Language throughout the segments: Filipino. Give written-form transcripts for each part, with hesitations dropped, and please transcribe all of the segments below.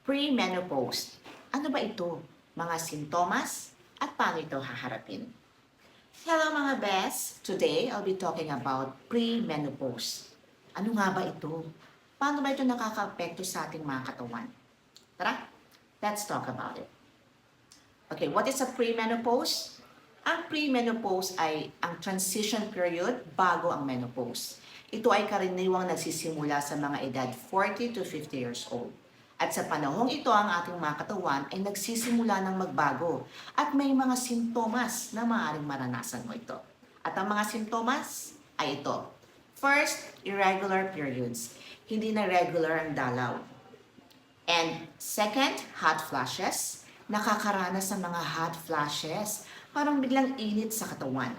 Pre-menopause. Ano ba ito? Mga sintomas at paano ito haharapin? Hello mga best! Today, I'll be talking about pre-menopause. Ano nga ba ito? Paano ba ito nakaka-apekto sa ating mga katawan? Tara, let's talk about it. Okay, what is a pre-menopause? Ang pre-menopause ay ang transition period bago ang menopause. Ito ay karaniwang nagsisimula sa mga edad 40 to 50 years old. At sa panahong ito, ang ating mga katawan ay nagsisimula ng magbago at may mga sintomas na maaaring maranasan mo ito. At ang mga sintomas ay ito. First, irregular periods. Hindi na regular ang dalaw. And second, hot flashes. Nakakaranas ng mga hot flashes. Parang biglang init sa katawan.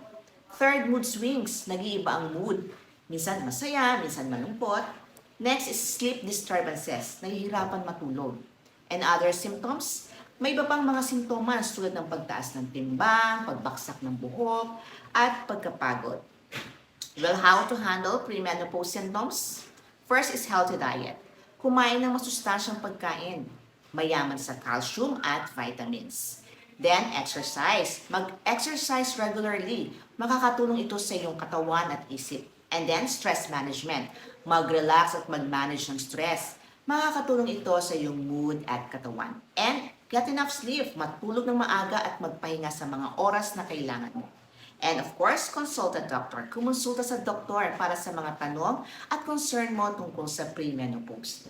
Third, mood swings. Nag-iiba ang mood. Minsan masaya, minsan malungkot. Next is sleep disturbances. Nahihirapan matulog. And other symptoms, may iba pang mga simptomas tulad ng pagtaas ng timbang, pagbaksak ng buhok, at pagkapagod. Well, how to handle premenopause symptoms? First is healthy diet. Kumain ng masustansyang pagkain, mayaman sa calcium at vitamins. Then, exercise. Mag-exercise regularly. Makakatulong ito sa iyong katawan at isip. And then, stress management. Mag-relax at mag-manage ng stress. Makakatulong ito sa iyong mood at katawan. And get enough sleep. Matulog ng maaga at magpahinga sa mga oras na kailangan mo. And of course, consult a doctor. Kumonsulta sa doktor para sa mga tanong at concern mo tungkol sa premenopause.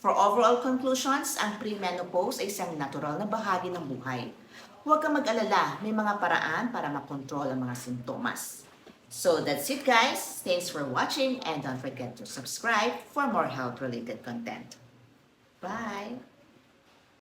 For overall conclusions, ang premenopause ay isang natural na bahagi ng buhay. Huwag kang mag-alala, may mga paraan para makontrol ang mga sintomas. So that's it guys. Thanks for watching and don't forget to subscribe for more health-related content.